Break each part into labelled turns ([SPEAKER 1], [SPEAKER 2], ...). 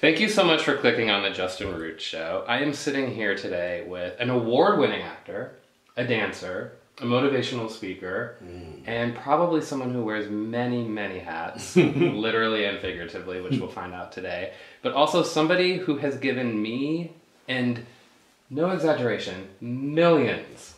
[SPEAKER 1] Thank you so much for clicking on the Justin Root Show. I am sitting here today with an award-winning actor, a dancer, a motivational speaker, and probably someone who wears many, many hats, literally and figuratively, which we'll find out today. But also somebody who has given me, and no exaggeration, millions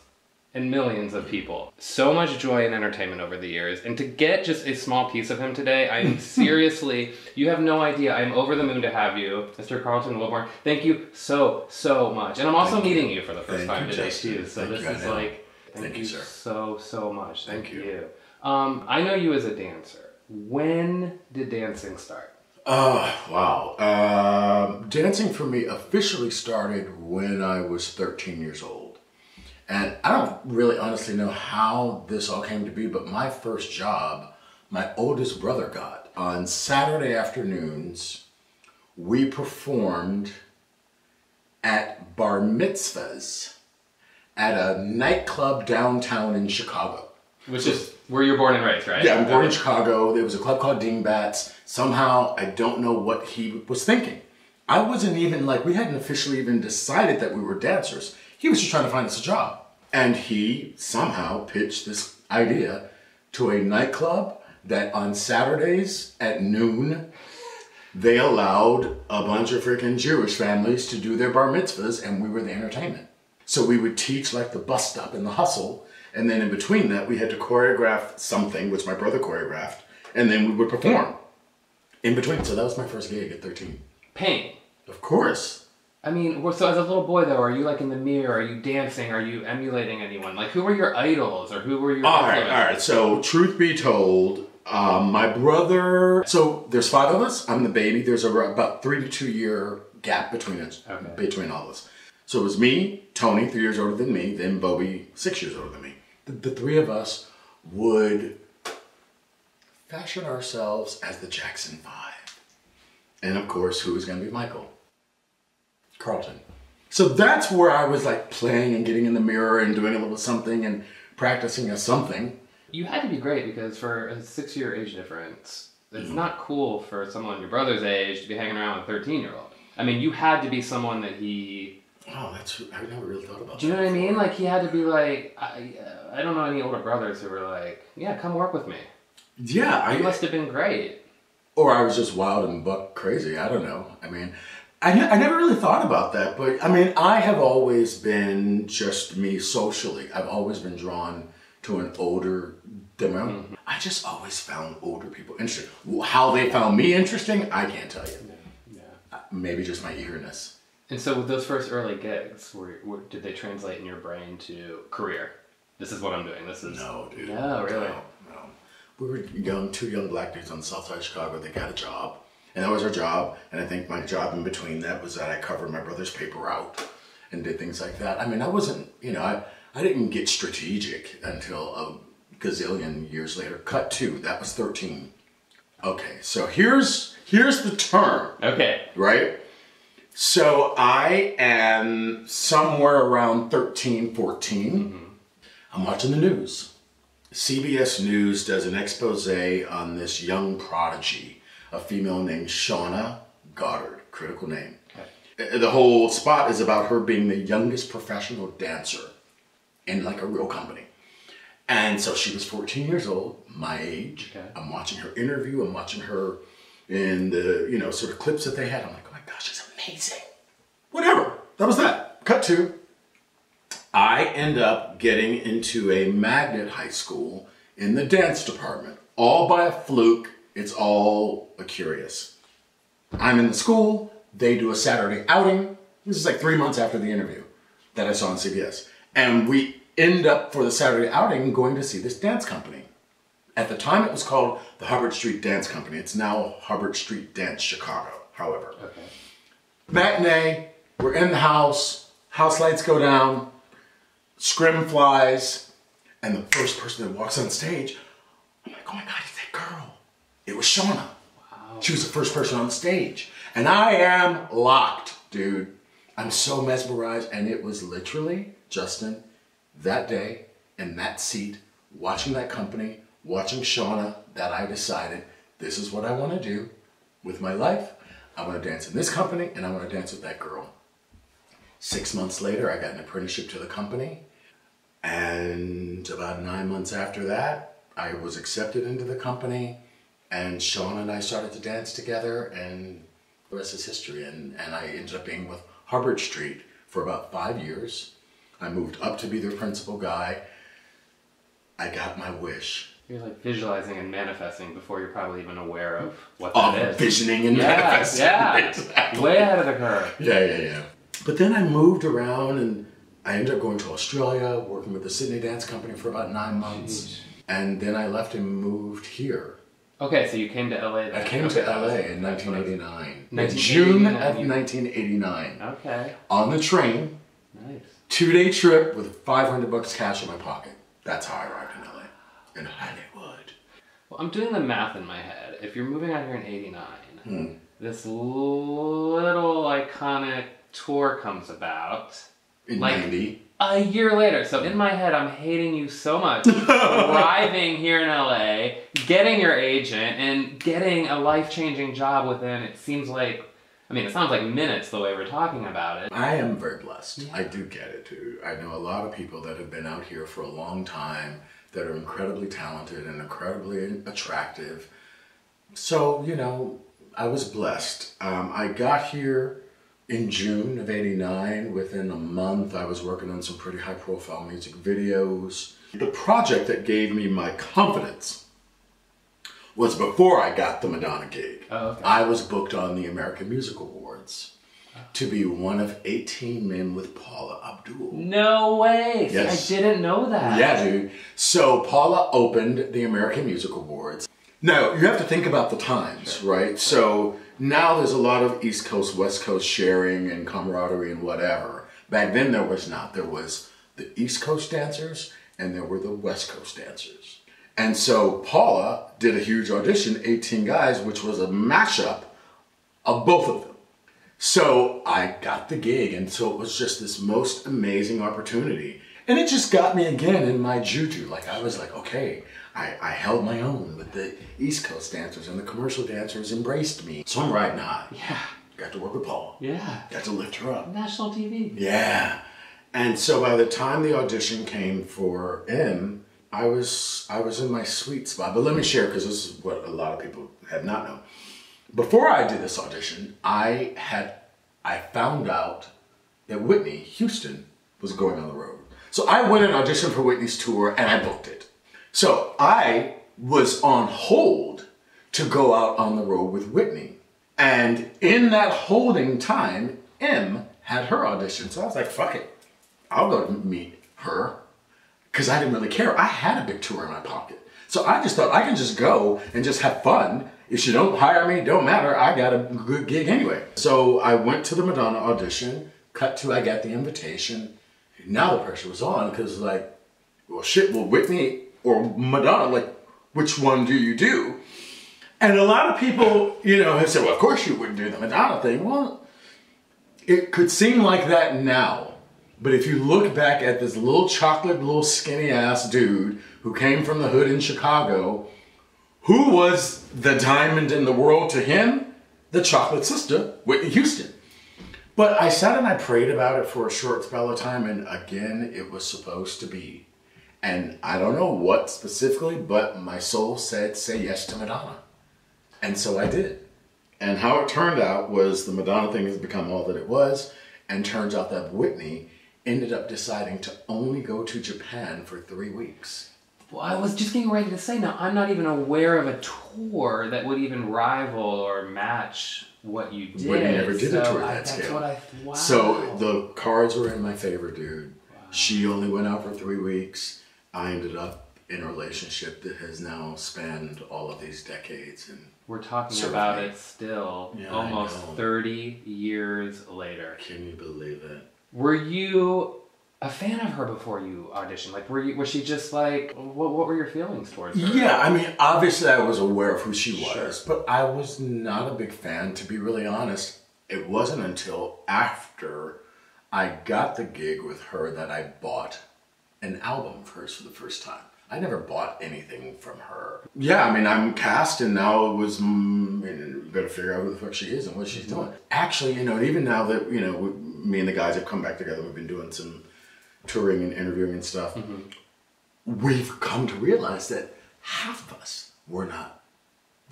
[SPEAKER 1] and millions of people so much joy and entertainment over the years. And to get just a small piece of him today, I am seriously, you have no idea, I am over the moon to have you, Mr. Carlton Wilborn. Thank you so, so much. And I'm also meeting you for the first time today too. So this is like, thank you so, so much. Thank you. I know you as a dancer. When did dancing start?
[SPEAKER 2] Wow. Dancing for me officially started when I was 13 years old. And I don't really honestly know how this all came to be, but my first job, my oldest brother got. On Saturday afternoons, we performed at bar mitzvahs at a nightclub downtown in Chicago.
[SPEAKER 1] Which is where you're born and raised, right?
[SPEAKER 2] Yeah, I'm born in Chicago. There was a club called Dingbats. Somehow, I don't know what he was thinking. I wasn't even like, we hadn't officially even decided that we were dancers. He was just trying to find us a job. And he somehow pitched this idea to a nightclub that on Saturdays at noon, they allowed a bunch of freaking Jewish families to do their bar mitzvahs, and we were the entertainment. So we would teach like the bus stop and the hustle, and then in between that, we had to choreograph something, which my brother choreographed, and then we would perform in between. So that was my first gig at 13.
[SPEAKER 1] Pain.
[SPEAKER 2] Of course.
[SPEAKER 1] I mean, so as a little boy though, are you like in the mirror? Are you dancing? Are you emulating anyone? Like, who were your idols, or who were your
[SPEAKER 2] All right. So, truth be told, my brother. So there's 5 of us. I'm the baby. There's about 3 to 2 year gap between us, between all of us. So it was me, Tony, 3 years older than me, then Bobby, 6 years older than me. The 3 of us would fashion ourselves as the Jackson 5, and of course, who was going to be Michael? Carlton. So that's where I was like playing and getting in the mirror and doing a little something and practicing as something.
[SPEAKER 1] You had to be great because for a 6-year age difference, it's not cool for someone your brother's age to be hanging around with a 13-year-old. I mean, you had to be someone that he...
[SPEAKER 2] Oh, I never really thought about that.
[SPEAKER 1] Do you know what I mean? Like, he had to be like... I don't know any older brothers who were like, yeah, come work with me.
[SPEAKER 2] Yeah.
[SPEAKER 1] You must have been great.
[SPEAKER 2] Or I was just wild and buck crazy. I don't know. I mean... I never really thought about that, but I mean, I have always been just me socially. I've always been drawn to an older demo. I just always found older people interesting. How they found me interesting, I can't tell you. Maybe just my eagerness.
[SPEAKER 1] And so with those first early gigs, did they translate in your brain to career? This is what I'm doing. This is...
[SPEAKER 2] No, dude.
[SPEAKER 1] No, really?
[SPEAKER 2] No. We were 2 young black dudes on the south side of Chicago. They got a job. And that was our job, and I think my job in between that was that I covered my brother's paper route and did things like that. I mean, I wasn't, I didn't get strategic until a gazillion years later. Cut 2, that was 13. Okay, so here's the term.
[SPEAKER 1] Okay.
[SPEAKER 2] Right? So I am somewhere around 13, 14. I'm watching the news. CBS News does an expose on this young prodigy, a female named Shauna Goddard, critical name. Okay. The whole spot is about her being the youngest professional dancer in like a real company. And so she was 14 years old, my age. Okay. I'm watching her interview. I'm watching her in the, sort of clips that they had. I'm like, oh my gosh, she's amazing. Whatever. That was that. Cut 2. I end up getting into a magnet high school in the dance department, all by a fluke. It's all a curious. I'm in the school. They do a Saturday outing. This is like 3 months after the interview that I saw on CBS. And we end up for the Saturday outing going to see this dance company. At the time, it was called the Hubbard Street Dance Company. It's now Hubbard Street Dance Chicago, however. Okay. Matinee, we're in the house lights go down, scrim flies, and the first person that walks on stage, I'm like, oh my God, it's that girl. It was Shauna. Wow. She was the first person on stage. And I am locked, dude. I'm so mesmerized. And it was literally, Justin, that day in that seat, watching that company, watching Shauna, that I decided this is what I want to do with my life. I want to dance in this company and I want to dance with that girl. 6 months later, I got an apprenticeship to the company. And about 9 months after that, I was accepted into the company. And Sean and I started to dance together, and the rest is history. And I ended up being with Hubbard Street for about 5 years. I moved up to be their principal guy. I got my wish.
[SPEAKER 1] You're like visualizing and manifesting before you're probably even aware of what that is.
[SPEAKER 2] Visioning and manifesting.
[SPEAKER 1] Yeah,
[SPEAKER 2] Exactly.
[SPEAKER 1] way ahead of the curve.
[SPEAKER 2] Yeah. But then I moved around and I ended up going to Australia, working with the Sydney Dance Company for about 9 months. Jeez. And then I left and moved here.
[SPEAKER 1] Okay, so you came to LA then.
[SPEAKER 2] I came to LA in 1989. June of 1989.
[SPEAKER 1] Okay.
[SPEAKER 2] On the train.
[SPEAKER 1] Nice.
[SPEAKER 2] 2-day trip with $500 cash in my pocket. That's how I arrived in LA. In Hollywood.
[SPEAKER 1] Well, I'm doing the math in my head. If you're moving out here in 89, this little iconic tour comes about.
[SPEAKER 2] In 90.
[SPEAKER 1] A year later. So in my head, I'm hating you so much. Arriving here in LA, getting your agent, and getting a life-changing job within, it seems like, I mean, it sounds like minutes the way we're talking about it.
[SPEAKER 2] I am very blessed.
[SPEAKER 1] Yeah.
[SPEAKER 2] I do get it, too. I know a lot of people that have been out here for a long time that are incredibly talented and incredibly attractive. So, you know, I was blessed. I got here in June of '89. Within a month, I was working on some pretty high-profile music videos. The project that gave me my confidence was before I got the Madonna gig.
[SPEAKER 1] Oh, okay.
[SPEAKER 2] I was booked on the American Music Awards to be one of 18 men with Paula Abdul.
[SPEAKER 1] No way!
[SPEAKER 2] Yes.
[SPEAKER 1] I didn't know that.
[SPEAKER 2] Yeah, dude. So Paula opened the American Music Awards. Now, you have to think about the times, right? So now there's a lot of East Coast, West Coast sharing and camaraderie and whatever. Back then there was not. There was the East Coast dancers and there were the West Coast dancers. And so Paula did a huge audition, 18 guys, which was a mashup of both of them. So I got the gig, and so it was just this most amazing opportunity. And it just got me again in my juju. Like, I was like, okay, I held my own with the East Coast dancers, and the commercial dancers embraced me. So I'm riding high.
[SPEAKER 1] Yeah.
[SPEAKER 2] Got to work with Paula.
[SPEAKER 1] Yeah.
[SPEAKER 2] Got to lift her up.
[SPEAKER 1] National TV.
[SPEAKER 2] Yeah. And so by the time the audition came for M, I was in my sweet spot. But let me share, because this is what a lot of people have not known. Before I did this audition, I found out that Whitney Houston was going on the road. So I went and auditioned for Whitney's tour, and I booked it. So I was on hold to go out on the road with Whitney. And in that holding time, M had her audition. So I was like, fuck it. I'll go meet her. Because I didn't really care. I had a big tour in my pocket. So I just thought I can just go and just have fun. If she don't hire me, don't matter. I got a good gig anyway. So I went to the Madonna audition. Cut to I got the invitation. Now the pressure was on because like, well shit, well Whitney or Madonna, like which one do you do? And a lot of people, you know, have said, well of course you wouldn't do the Madonna thing. Well, it could seem like that now. But if you look back at this little chocolate, little skinny ass dude who came from the hood in Chicago, who was the diamond in the world to him? The chocolate sister, Whitney Houston. But I sat and I prayed about it for a short spell of time, and again, it was supposed to be. And I don't know what specifically, but my soul said, say yes to Madonna. And so I did. And how it turned out was the Madonna thing has become all that it was, and turns out that Whitney ended up deciding to only go to Japan for 3 weeks.
[SPEAKER 1] Well, I was just getting ready to say, now, I'm not even aware of a tour that would even rival or match what you did.
[SPEAKER 2] Whitney never did a tour at that scale.
[SPEAKER 1] Wow.
[SPEAKER 2] So the cards were in my favor, dude. Wow. She only went out for 3 weeks. I ended up in a relationship that has now spanned all of these decades. And
[SPEAKER 1] we're talking about it still, almost 30 years later.
[SPEAKER 2] Can you believe it?
[SPEAKER 1] Were you a fan of her before you auditioned? Like, was she just like, what were your feelings towards her?
[SPEAKER 2] Yeah, I mean, obviously I was aware of who she was, but I was not a big fan, to be really honest. It wasn't until after I got the gig with her that I bought an album of hers for the first time. I never bought anything from her. Yeah, I mean, I'm cast, and now it was, we gotta figure out who the fuck she is and what she's doing. Actually, you know, even now that, you know, me and the guys have come back together, we've been doing some touring and interviewing and stuff, we've come to realize that half of us were not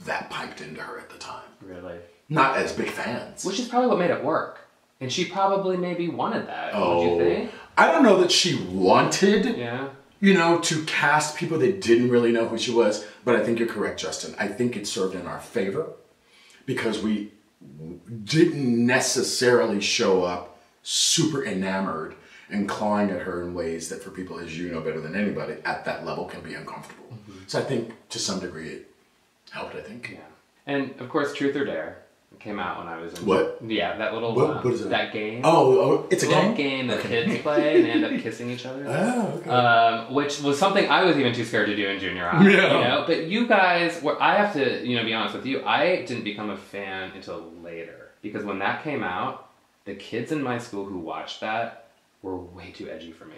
[SPEAKER 2] that piped into her at the time.
[SPEAKER 1] Really?
[SPEAKER 2] Not as big fans.
[SPEAKER 1] Which is probably what made it work. And she probably maybe wanted that, don't you think?
[SPEAKER 2] I don't know that she wanted,
[SPEAKER 1] yeah,
[SPEAKER 2] you know, to cast people that didn't really know who she was, but I think you're correct, Justin. I think it served in our favor because we didn't necessarily show up super enamored and clawing at her in ways that for people, as you know better than anybody, at that level can be uncomfortable. So I think to some degree it helped, I think.
[SPEAKER 1] Yeah. And of course, Truth or Dare came out when I was in...
[SPEAKER 2] What?
[SPEAKER 1] Yeah, that little...
[SPEAKER 2] What is it?
[SPEAKER 1] That game.
[SPEAKER 2] Oh, it's a game?
[SPEAKER 1] That game that kids play and they end up kissing each other.
[SPEAKER 2] Oh, okay.
[SPEAKER 1] Which was something I was even too scared to do in junior high.
[SPEAKER 2] Yeah.
[SPEAKER 1] You know? But you guys were... I have to, you know, be honest with you. I didn't become a fan until later. Because when that came out, the kids in my school who watched that were way too edgy for me.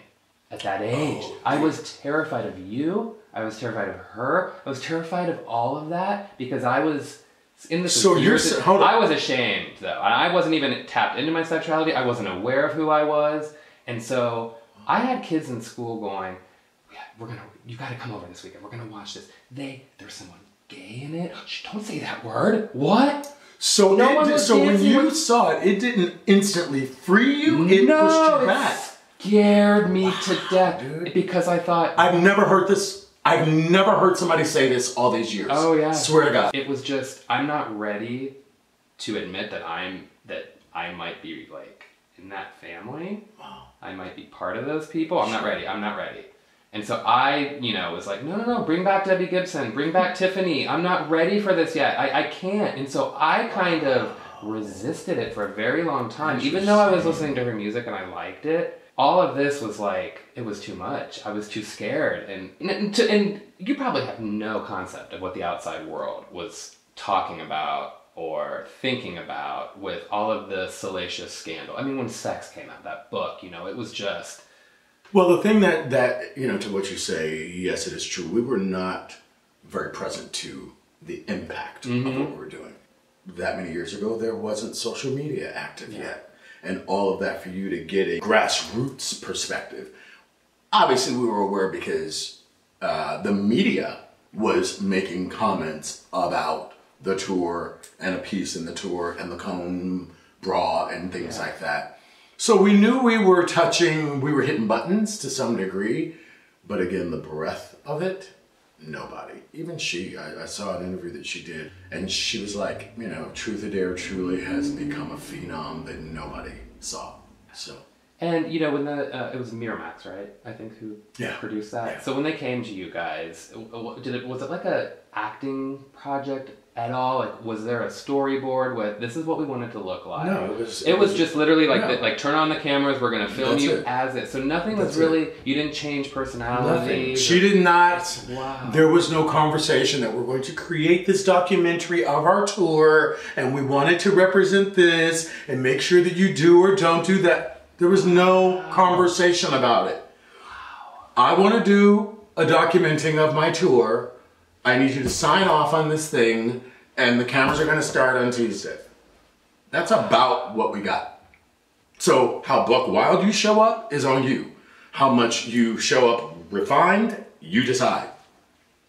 [SPEAKER 1] At that age. I was terrified of you. I was terrified of her. I was terrified of all of that because I was... In this
[SPEAKER 2] so hold on.
[SPEAKER 1] I was ashamed though. I wasn't even tapped into my sexuality. I wasn't aware of who I was, and so I had kids in school going, "Yeah, you got to come over this weekend. We're gonna watch this. There's someone gay in it. Shh, don't say that word. What?"
[SPEAKER 2] So when you saw it, it didn't instantly free you. It pushed you back.
[SPEAKER 1] Scared me to death,
[SPEAKER 2] dude.
[SPEAKER 1] Because I thought
[SPEAKER 2] I've never heard this. I've never heard somebody say this all these years.
[SPEAKER 1] Oh yeah.
[SPEAKER 2] Swear to God.
[SPEAKER 1] It was just, I'm not ready to admit that I might be like in that family.
[SPEAKER 2] Wow.
[SPEAKER 1] I might be part of those people. I'm not ready. And so I, you know, was like, no, bring back Debbie Gibson, bring back Tiffany. I'm not ready for this yet. I can't. And so I kind of resisted it for a very long time. Even though I was listening to her music and I liked it, all of this was like, it was too much. I was too scared. And you probably have no concept of what the outside world was talking about or thinking about with all of the salacious scandal. I mean, when Sex came out, that book, you know, it was just...
[SPEAKER 2] Well, the thing that, you know, to what you say, yes, it is true. We were not very present to the impact of what we were doing. That many years ago, there wasn't social media active yet. And all of that for you to get a grassroots perspective. Obviously, we were aware because the media was making comments about the tour and a piece in the tour and the cone bra and things like that. So we knew we were hitting buttons to some degree. But again, the breadth of it, nobody. Even she, I saw an interview that she did, and she was like, you know, Truth or Dare truly has become a phenom that nobody saw. So.
[SPEAKER 1] And, you know, when it was Miramax, right? I think who produced that. Yeah. So when they came to you guys, was it like a acting project at all? Like, was there a storyboard with, this is what we want it to look like?
[SPEAKER 2] No,
[SPEAKER 1] it was just literally like, like turn on the cameras, we're going to film you as it. So nothing was really, you didn't change personality.
[SPEAKER 2] Nothing. She did not.
[SPEAKER 1] Wow.
[SPEAKER 2] There was no conversation that we're going to create this documentary of our tour and we wanted to represent this and make sure that you do or don't do that. There was no conversation about it. I want to do a documenting of my tour. I need you to sign off on this thing, and the cameras are going to start on Tuesday. That's about what we got. So how buck wild you show up is on you. How much you show up refined, you decide.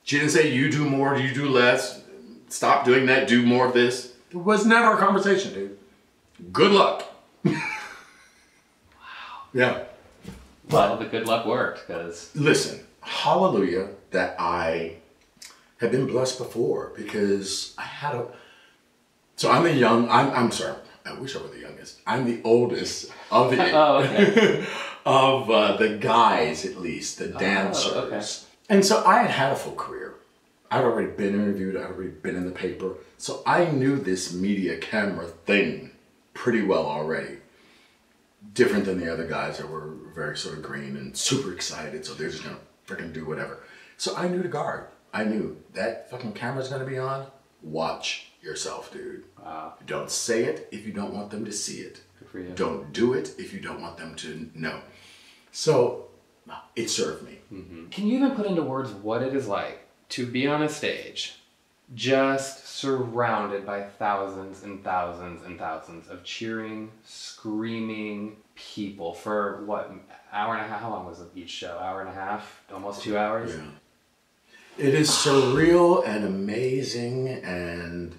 [SPEAKER 2] She didn't say you do more, you do less, stop doing that, do more of this. There was never a conversation, dude. Good luck. Yeah.
[SPEAKER 1] Well, the good luck worked, because...
[SPEAKER 2] Listen, hallelujah that I have been blessed before, because I had a... So I'm I'm sorry, I wish I were the youngest. I'm the oldest of the... of the guys, at least, the dancers.
[SPEAKER 1] Okay.
[SPEAKER 2] And so I had a full career. I'd already been interviewed, I'd already been in the paper. So I knew this media camera thing pretty well already. Different than the other guys that were very sort of green and super excited, so they're just gonna freaking do whatever. So I knew to guard. I knew that fucking camera's gonna be on. Watch yourself, dude.
[SPEAKER 1] Wow.
[SPEAKER 2] Don't say it if you don't want them to see it.
[SPEAKER 1] Good for you.
[SPEAKER 2] Don't do it if you don't want them to know. So it served me.
[SPEAKER 1] Can you even put into words what it is like to be on a stage just surrounded by thousands and thousands and thousands of cheering, screaming people for what, hour and a half? How long was each show? Hour and a half? Almost 2 hours?
[SPEAKER 2] Yeah. It is surreal and amazing and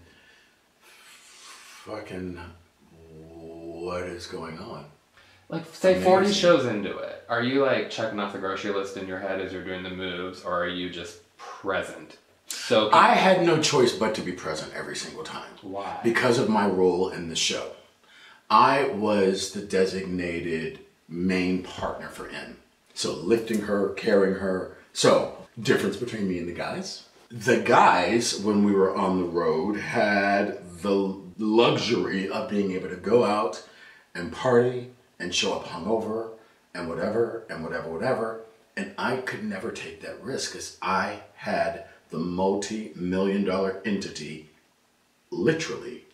[SPEAKER 2] fucking what is going on?
[SPEAKER 1] Like, say 40 shows into it. Are you like checking off the grocery list in your head as you're doing the moves, or are you just present? So
[SPEAKER 2] I had no choice but to be present every single time.
[SPEAKER 1] Why?
[SPEAKER 2] Because of my role in the show. I was the designated main partner for N. So lifting her, carrying her. So, difference between me and the guys. The guys, when we were on the road, had the luxury of being able to go out and party and show up hungover and whatever and whatever. And I could never take that risk because I had the multi-million-dollar entity literally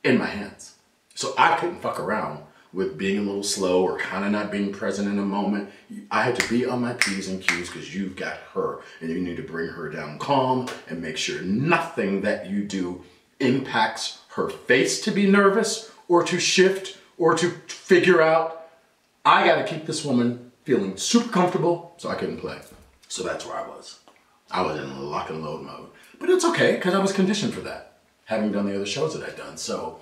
[SPEAKER 2] in my hands. So I couldn't fuck around with being a little slow or kind of not being present in a moment. I had to be on my P's and Q's because you've got her and you need to bring her down calm and make sure nothing that you do impacts her face to be nervous or to shift or to figure out. I got to keep this woman feeling super comfortable, so I couldn't play. So that's where I was. I was in lock and load mode. But it's okay because I was conditioned for that, having done the other shows that I'd done. So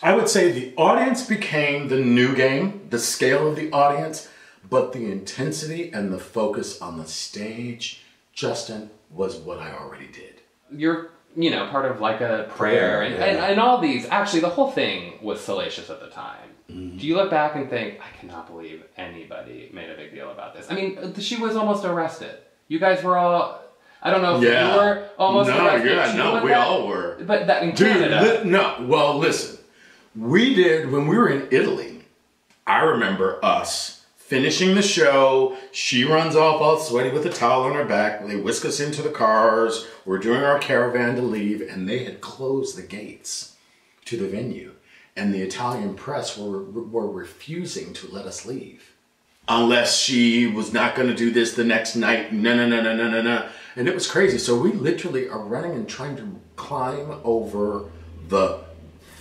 [SPEAKER 2] I would say the audience became the new game, the scale of the audience, but the intensity and the focus on the stage, Justin, was what I already did.
[SPEAKER 1] You're, part of like a prayer and all these. Actually, the whole thing was salacious at the time. Do you look back and think, I cannot believe anybody made a big deal about this? I mean, she was almost arrested. You guys were all, I don't know if you were almost arrested.
[SPEAKER 2] We all were.
[SPEAKER 1] But that in Canada.
[SPEAKER 2] Well, listen. We did, when we were in Italy, I remember us finishing the show. She runs off all sweaty with a towel on her back. They whisk us into the cars. We're doing our caravan to leave, and they had closed the gates to the venue. And the Italian press were refusing to let us leave. Unless she was not going to do this the next night. No. And it was crazy. So we literally are running and trying to climb over the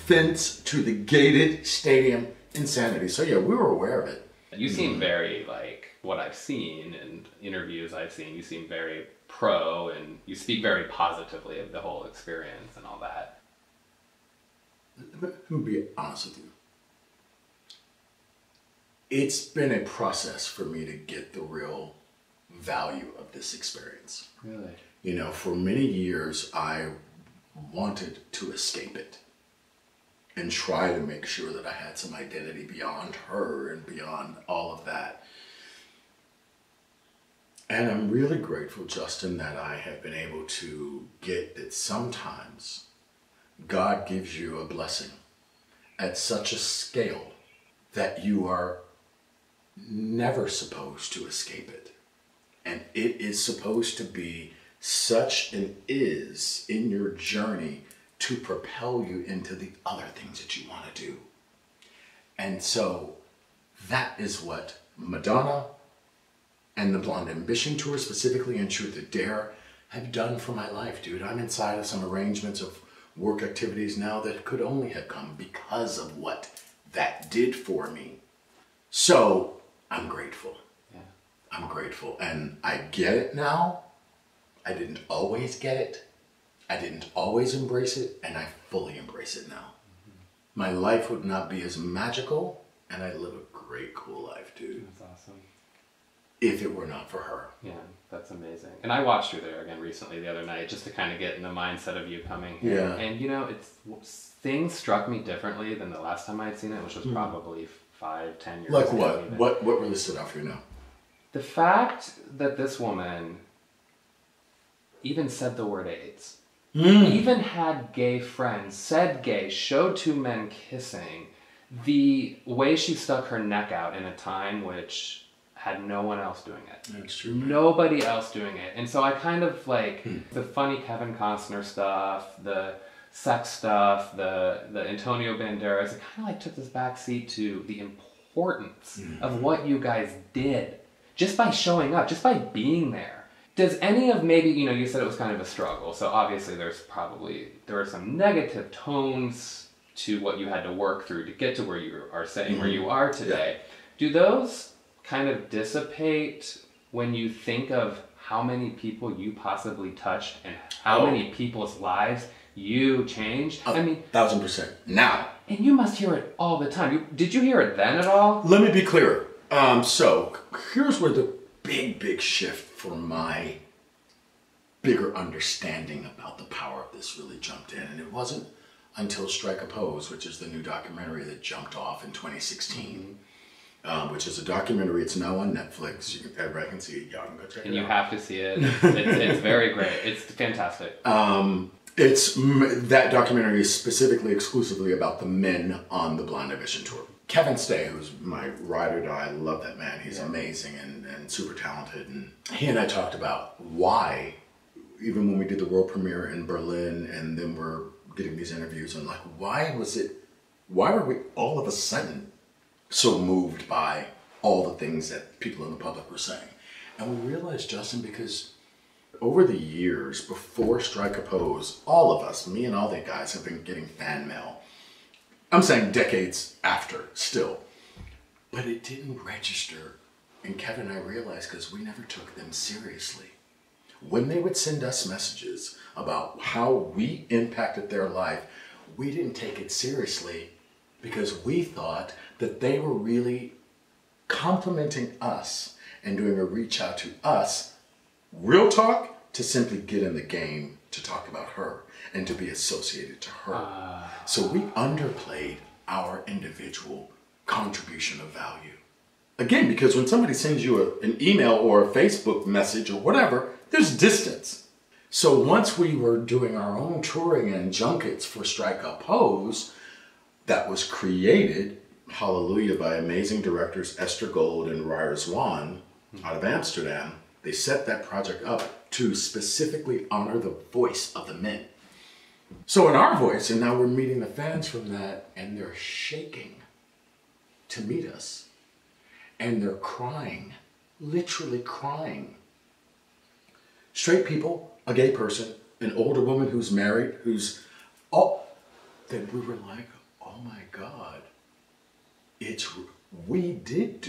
[SPEAKER 2] fence to the gated stadium. Insanity. So yeah, we were aware of it.
[SPEAKER 1] You seem very, like, what I've seen and interviews I've seen, you seem very pro and you speak very positively of the whole experience and all that.
[SPEAKER 2] Let me be honest with you. It's been a process for me to get the real value of this experience.
[SPEAKER 1] Really?
[SPEAKER 2] For many years, I wanted to escape it and try to make sure that I had some identity beyond her and beyond all of that. And I'm really grateful, Justin, that I have been able to get that sometimes God gives you a blessing at such a scale that you are never supposed to escape it. And it is supposed to be such an is in your journey to propel you into the other things that you want to do. And so that is what Madonna and the Blonde Ambition Tour, specifically and Truth or Dare, have done for my life, dude. I'm inside of some arrangements of work activities now that could only have come because of what that did for me. So I'm grateful.
[SPEAKER 1] Yeah.
[SPEAKER 2] I'm grateful. And I get it now. I didn't always get it. I didn't always embrace it, and I fully embrace it now. Mm-hmm. My life would not be as magical, and I live a great, cool life, dude.
[SPEAKER 1] That's awesome.
[SPEAKER 2] If it were not for her.
[SPEAKER 1] Yeah, that's amazing. And I watched you there again recently the other night just to kind of get in the mindset of you coming here.
[SPEAKER 2] Yeah.
[SPEAKER 1] And things struck me differently than the last time I'd seen it, which was probably 5-10 years
[SPEAKER 2] like
[SPEAKER 1] ago.
[SPEAKER 2] What really stood out for you now?
[SPEAKER 1] The fact that this woman even said the word AIDS, even had gay friends, said gay, showed two men kissing, the way she stuck her neck out in a time which had no one else doing it.
[SPEAKER 2] That's true. Man.
[SPEAKER 1] Nobody else doing it. And so I kind of like the funny Kevin Costner stuff, the sex stuff, the Antonio Banderas, it kind of like took this back seat to the importance of what you guys did. just by showing up, just by being there. Does any of maybe, you know, you said it was kind of a struggle, so obviously there are some negative tones to what you had to work through to get to where you are saying where you are today. Yeah. Do those kind of dissipate when you think of how many people you possibly touched and how many people's lives you changed? I mean,
[SPEAKER 2] 1,000%. Now.
[SPEAKER 1] And you must hear it all the time. Did you hear it then at all?
[SPEAKER 2] Let me be clear. So here's where the big shift for my bigger understanding about the power of this really jumped in. And it wasn't until Strike a Pose, which is the new documentary that jumped off in 2016, which is a documentary. It's now on Netflix. Everybody can see it. Y'all can go check it out.
[SPEAKER 1] And you have to see it. It's very great. It's fantastic.
[SPEAKER 2] That documentary is specifically, exclusively about the men on the Blind Ambition Tour. Kevin Stay, who's my ride or die, I love that man. He's amazing and super talented. And he and I talked about why, even when we did the world premiere in Berlin and then we're getting these interviews, and like, why were we all of a sudden so moved by all the things that people in the public were saying? And we realized, Justin, because over the years before Strike a Pose, all of us, me and all the guys, have been getting fan mail. I'm saying decades after, still. But it didn't register. And Kevin and I realized because we never took them seriously. When they would send us messages about how we impacted their life, we didn't take it seriously because we thought that they were really complimenting us and doing a reach out to us, real talk, to simply get in the game to talk about her and to be associated to her. So we underplayed our individual contribution of value. Again, because when somebody sends you an email or a Facebook message or whatever, there's distance. So once we were doing our own touring and junkets for Strike a Pose, that was created, hallelujah, by amazing directors Esther Gold and Ryer Zwan out of Amsterdam. They set that project up to specifically honor the voice of the men. So in our voice, and now we're meeting the fans from that, and they're shaking to meet us. And they're crying, literally crying. Straight people, a gay person, an older woman who's married, then we were like, oh my God, we did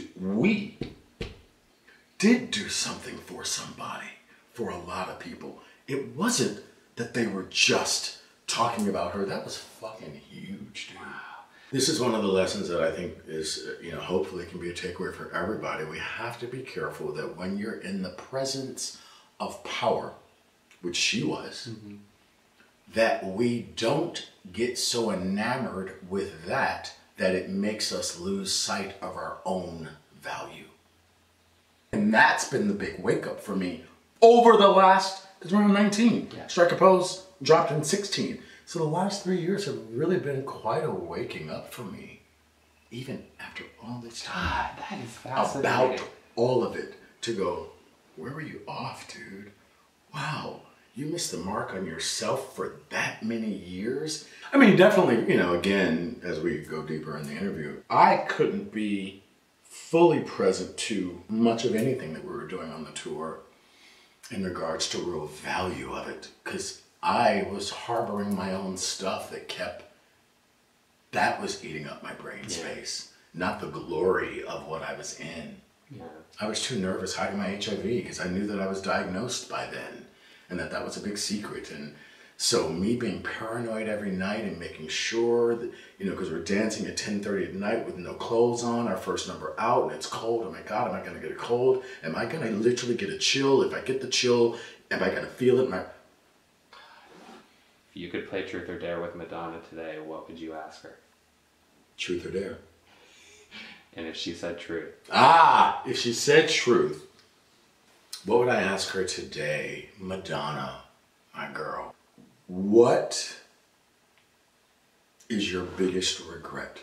[SPEAKER 2] do something for somebody, for a lot of people. It wasn't that they were just talking about her. That was fucking huge, dude. Wow. This is one of the lessons that I think is, hopefully can be a takeaway for everybody. We have to be careful that when you're in the presence of power, which she was, that we don't get so enamored with that it makes us lose sight of our own value. And that's been the big wake up for me over the last, because we're in 19. Yeah. Strike a Pose dropped in 16. So the last 3 years have really been quite a waking up for me, even after all this time.
[SPEAKER 1] God, that is fascinating.
[SPEAKER 2] About all of it, to go, where were you off, dude? Wow, you missed the mark on yourself for that many years? I mean, definitely, again, as we go deeper in the interview, I couldn't be fully present to much of anything that we were doing on the tour in regards to real value of it, because I was harboring my own stuff that was eating up my brain space, not the glory of what I was in. Yeah. I was too nervous hiding my HIV because I knew that I was diagnosed by then and that was a big secret. And so me being paranoid every night and making sure that, because we're dancing at 10:30 at night with no clothes on, our first number out, and it's cold. Oh my God, am I going to get a cold? Am I going to literally get a chill? If I get the chill, am I going to feel it?
[SPEAKER 1] If you could play Truth or Dare with Madonna today, what would you ask her?
[SPEAKER 2] Truth or Dare.
[SPEAKER 1] And if she said truth?
[SPEAKER 2] If she said truth, what would I ask her today? Madonna, my girl, what is your biggest regret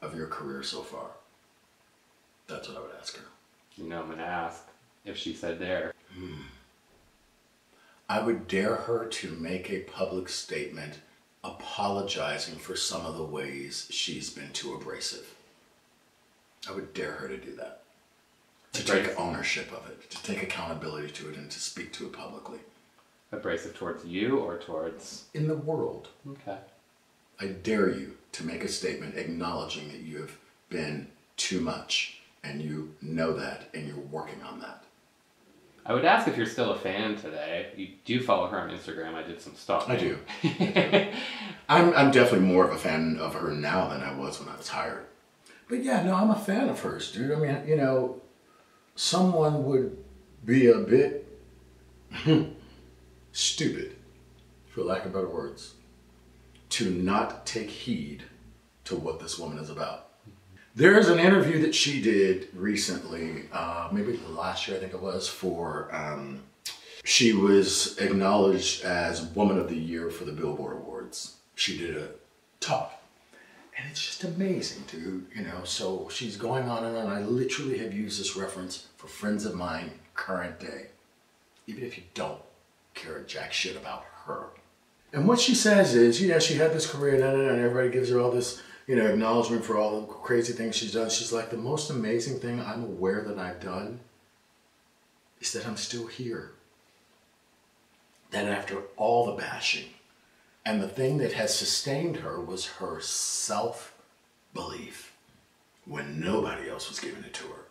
[SPEAKER 2] of your career so far? That's what I would ask her.
[SPEAKER 1] I'm going to ask if she said dare.
[SPEAKER 2] I would dare her to make a public statement apologizing for some of the ways she's been too abrasive. I would dare her to do that. To take ownership of it, to take accountability to it, and to speak to it publicly.
[SPEAKER 1] Abrasive towards you or towards?
[SPEAKER 2] In the world.
[SPEAKER 1] Okay.
[SPEAKER 2] I dare you to make a statement acknowledging that you have been too much, and you know that, and you're working on that.
[SPEAKER 1] I would ask if you're still a fan today. You do follow her on Instagram. I did some stalking.
[SPEAKER 2] I do. I'm definitely more of a fan of her now than I was when I was hired. But yeah, no, I'm a fan of hers, dude. I mean, you know, someone would be a bit stupid, for lack of better words, to not take heed to what this woman is about. There's an interview that she did recently, maybe last year I think it was, for, she was acknowledged as Woman of the Year for the Billboard Awards. She did a talk. And it's just amazing, dude, you know, so she's going on and on. I literally have used this reference for friends of mine current day, even if you don't care a jack shit about her. And what she says is, you know, she had this career and everybody gives her all this, you know, acknowledgement for all the crazy things she's done. She's like, the most amazing thing I'm aware that I've done is that I'm still here. That after all the bashing, and the thing that has sustained her was her self-belief when nobody else was giving it to her.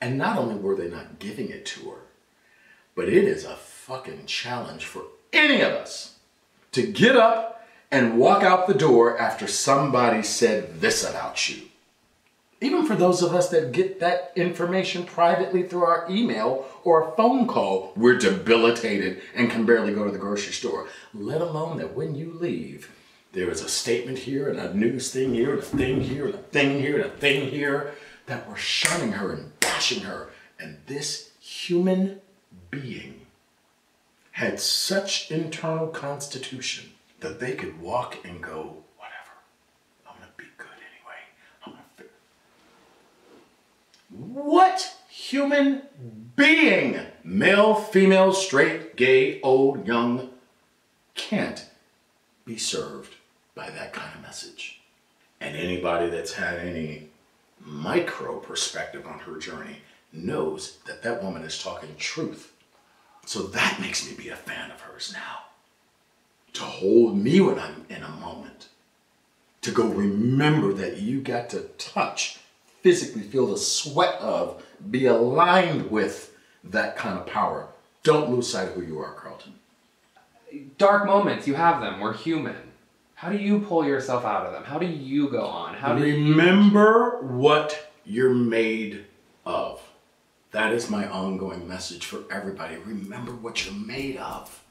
[SPEAKER 2] And not only were they not giving it to her, but it is a fucking challenge for any of us to get up and walk out the door after somebody said this about you. Even for those of us that get that information privately through our email or a phone call, we're debilitated and can barely go to the grocery store. Let alone that when you leave, there is a statement here and a news thing here and a thing here and a thing here and a thing here that we're shunning her and bashing her. And this human being had such internal constitution that they could walk and go, whatever, I'm gonna be good anyway. What human being, male, female, straight, gay, old, young, can't be served by that kind of message? And anybody that's had any micro perspective on her journey knows that that woman is talking truth. So that makes me be a fan of hers now. To hold me when I'm in a moment. To go remember that you got to touch, physically feel the sweat of, be aligned with that kind of power. Don't lose sight of who you are, Carlton.
[SPEAKER 1] Dark moments, you have them. We're human. How do you pull yourself out of them? How do you go on? How do
[SPEAKER 2] Remember what you're made of. That is my ongoing message for everybody. Remember what you're made of.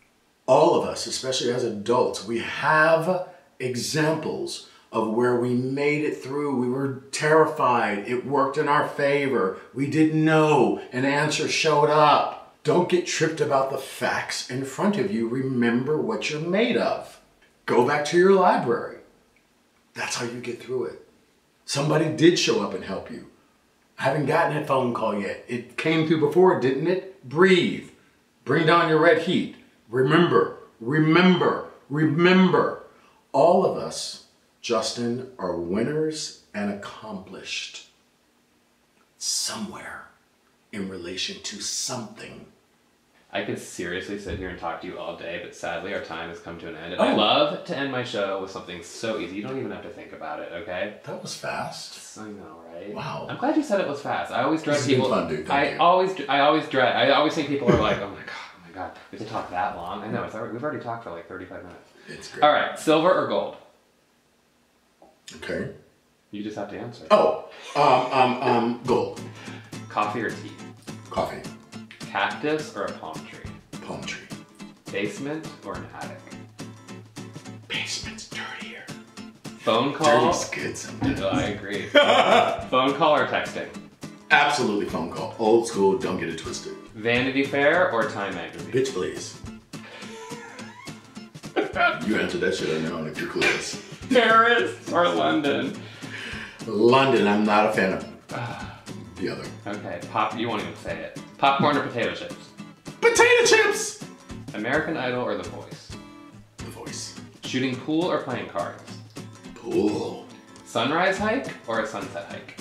[SPEAKER 2] All of us, especially as adults, we have examples of where we made it through. We were terrified. It worked in our favor. We didn't know. An answer showed up. Don't get tripped about the facts in front of you. Remember what you're made of. Go back to your library. That's how you get through it. Somebody did show up and help you. I haven't gotten a phone call yet. It came through before, didn't it? Breathe. Bring down your red heat. Remember, remember, remember. All of us, Justin, are winners and accomplished somewhere in relation to something.
[SPEAKER 1] I could seriously sit here and talk to you all day, but sadly our time has come to an end. And I love to end my show with something so easy. You don't even have to think about it, okay?
[SPEAKER 2] That was fast.
[SPEAKER 1] I know, right?
[SPEAKER 2] Wow.
[SPEAKER 1] I'm glad you said it was fast. I always dread people.
[SPEAKER 2] Fun, dude.
[SPEAKER 1] I always think people are like, oh my god, we have to talk that long. I know, we've already talked for like 35 minutes.
[SPEAKER 2] It's great.
[SPEAKER 1] All right, silver or gold?
[SPEAKER 2] Okay.
[SPEAKER 1] You just have to answer.
[SPEAKER 2] Gold.
[SPEAKER 1] Coffee or tea?
[SPEAKER 2] Coffee.
[SPEAKER 1] Cactus or a palm tree?
[SPEAKER 2] Palm tree.
[SPEAKER 1] Basement or an attic?
[SPEAKER 2] Basement's dirtier.
[SPEAKER 1] Phone call?
[SPEAKER 2] Dirty's good sometimes.
[SPEAKER 1] No, I agree. Phone call or texting?
[SPEAKER 2] Absolutely phone call. Old school, don't get it twisted.
[SPEAKER 1] Vanity Fair or Time Magazine?
[SPEAKER 2] Bitch, please. You answered that shit on your own if you're clueless.
[SPEAKER 1] Paris or London?
[SPEAKER 2] London, I'm not a fan of the other.
[SPEAKER 1] Okay, you won't even say it. Popcorn or potato chips?
[SPEAKER 2] Potato chips!
[SPEAKER 1] American Idol or The Voice?
[SPEAKER 2] The Voice.
[SPEAKER 1] Shooting pool or playing cards?
[SPEAKER 2] Pool.
[SPEAKER 1] Sunrise hike or a sunset hike?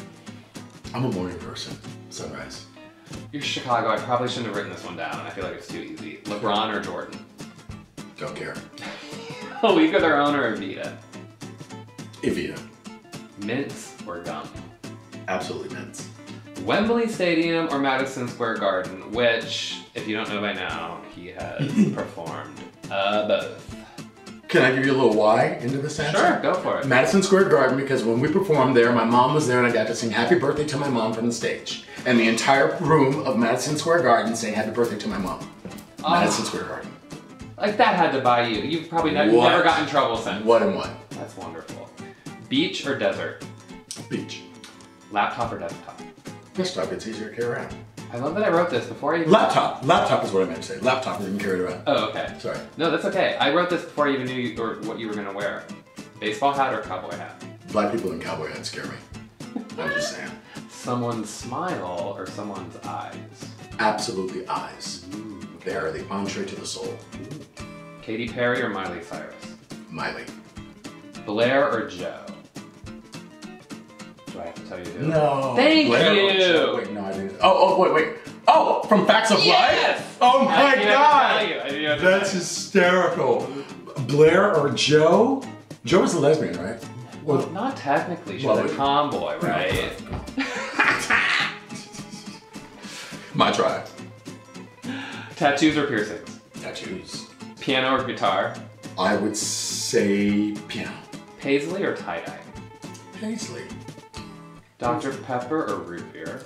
[SPEAKER 2] I'm a morning person. Sunrise.
[SPEAKER 1] You're Chicago. I probably shouldn't have written this one down. I feel like it's too easy. LeBron or Jordan?
[SPEAKER 2] Don't care.
[SPEAKER 1] A League of Their Own or Evita?
[SPEAKER 2] Evita.
[SPEAKER 1] Mints or gum?
[SPEAKER 2] Absolutely mints.
[SPEAKER 1] Wembley Stadium or Madison Square Garden, which, if you don't know by now, he has performed both.
[SPEAKER 2] Can I give you a little why into this answer?
[SPEAKER 1] Sure, go for it.
[SPEAKER 2] Madison Square Garden, because when we performed there, my mom was there and I got to sing Happy Birthday to my mom from the stage. And the entire room of Madison Square Garden sang Happy Birthday to my mom. Madison Square Garden.
[SPEAKER 1] Like that had to buy you. You've probably never got in trouble since.
[SPEAKER 2] What and what?
[SPEAKER 1] That's wonderful. Beach or desert?
[SPEAKER 2] Beach.
[SPEAKER 1] Laptop or desktop?
[SPEAKER 2] Desktop, it's easier to carry around.
[SPEAKER 1] I love that I wrote this before I even...
[SPEAKER 2] Laptop. Laptop is what I meant to say. Laptop is even carried around.
[SPEAKER 1] Oh, okay.
[SPEAKER 2] Sorry.
[SPEAKER 1] No, that's okay. I wrote this before I even knew what you were going to wear. Baseball hat or cowboy hat?
[SPEAKER 2] Black people in cowboy hats scare me. I'm just saying.
[SPEAKER 1] Someone's smile or someone's eyes?
[SPEAKER 2] Absolutely eyes. They are the entree to the soul.
[SPEAKER 1] Katy Perry or Miley Cyrus?
[SPEAKER 2] Miley.
[SPEAKER 1] Blair or Joe? Do I have to tell you who?
[SPEAKER 2] No.
[SPEAKER 1] Thank
[SPEAKER 2] Blair
[SPEAKER 1] you.
[SPEAKER 2] or Joe. Wait, no, I didn't. wait. Oh, from Facts of
[SPEAKER 1] Yes!
[SPEAKER 2] Life? Oh my
[SPEAKER 1] I didn't
[SPEAKER 2] God.
[SPEAKER 1] have to tell you.
[SPEAKER 2] That's hysterical. Blair or Joe? Joe was a lesbian, right?
[SPEAKER 1] Well, not technically. She's a tomboy, right?
[SPEAKER 2] My try.
[SPEAKER 1] Tattoos or piercings?
[SPEAKER 2] Tattoos.
[SPEAKER 1] Piano or guitar?
[SPEAKER 2] I would say piano.
[SPEAKER 1] Paisley or tie-dye?
[SPEAKER 2] Paisley.
[SPEAKER 1] Dr. Pepper or root beer?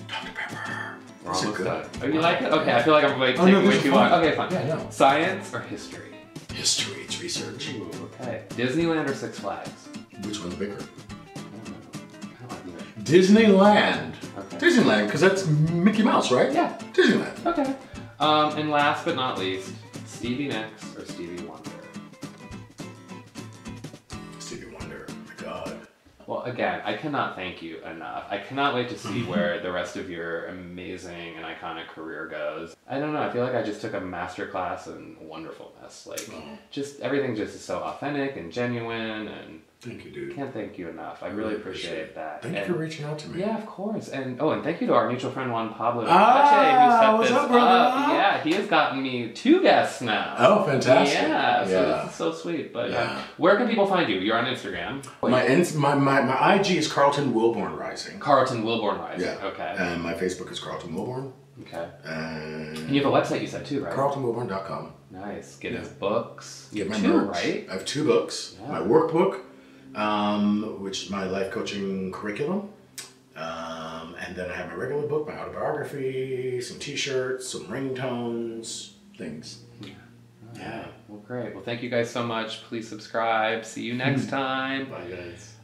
[SPEAKER 2] Dr. Pepper.
[SPEAKER 1] We're
[SPEAKER 2] Is it
[SPEAKER 1] almost
[SPEAKER 2] good?
[SPEAKER 1] done. Oh, you like it? Okay, I feel like I'm taking way too long. Okay, fine.
[SPEAKER 2] Yeah, no.
[SPEAKER 1] Science or history?
[SPEAKER 2] History, it's research.
[SPEAKER 1] Ooh, okay. Disneyland or Six Flags?
[SPEAKER 2] Which one's bigger?
[SPEAKER 1] I don't like either.
[SPEAKER 2] Disneyland.
[SPEAKER 1] Okay.
[SPEAKER 2] Disneyland, because that's Mickey Mouse, right?
[SPEAKER 1] Yeah.
[SPEAKER 2] Disneyland.
[SPEAKER 1] Okay. And last but not least, Stevie Nicks or Stevie Wonder?
[SPEAKER 2] Stevie Wonder, oh my God.
[SPEAKER 1] Well, again, I cannot thank you enough. I cannot wait to see where the rest of your amazing and iconic career goes. I don't know, I feel like I just took a masterclass in wonderfulness. Like, just everything just is so authentic and genuine, and
[SPEAKER 2] Thank you, dude.
[SPEAKER 1] can't thank you enough. I really appreciate that.
[SPEAKER 2] Thank you for reaching out to me.
[SPEAKER 1] Yeah, of course. And thank you to our mutual friend Juan Pablo who
[SPEAKER 2] what's
[SPEAKER 1] set this
[SPEAKER 2] up, brother?
[SPEAKER 1] up. Yeah, he has gotten me 2 guests now.
[SPEAKER 2] Oh, fantastic.
[SPEAKER 1] Yeah, so this is so sweet. But where can people find you? You're on Instagram.
[SPEAKER 2] My IG is Carlton Wilborn Rising.
[SPEAKER 1] Carlton Wilborn Rising.
[SPEAKER 2] Yeah.
[SPEAKER 1] Okay.
[SPEAKER 2] And my Facebook is Carlton Wilborn.
[SPEAKER 1] Okay.
[SPEAKER 2] And
[SPEAKER 1] you have a website you said too, right?
[SPEAKER 2] CarltonWilborn.com.
[SPEAKER 1] Nice. Get his books. You
[SPEAKER 2] Get
[SPEAKER 1] have
[SPEAKER 2] my
[SPEAKER 1] 2,
[SPEAKER 2] merch.
[SPEAKER 1] right?
[SPEAKER 2] I have 2 books.
[SPEAKER 1] Yeah.
[SPEAKER 2] My workbook, which is my life coaching curriculum. And then I have my regular book, my autobiography, some t-shirts, some ringtones, things.
[SPEAKER 1] Yeah. Well, great. Well, thank you guys so much. Please subscribe. See you next time.
[SPEAKER 2] Bye, guys.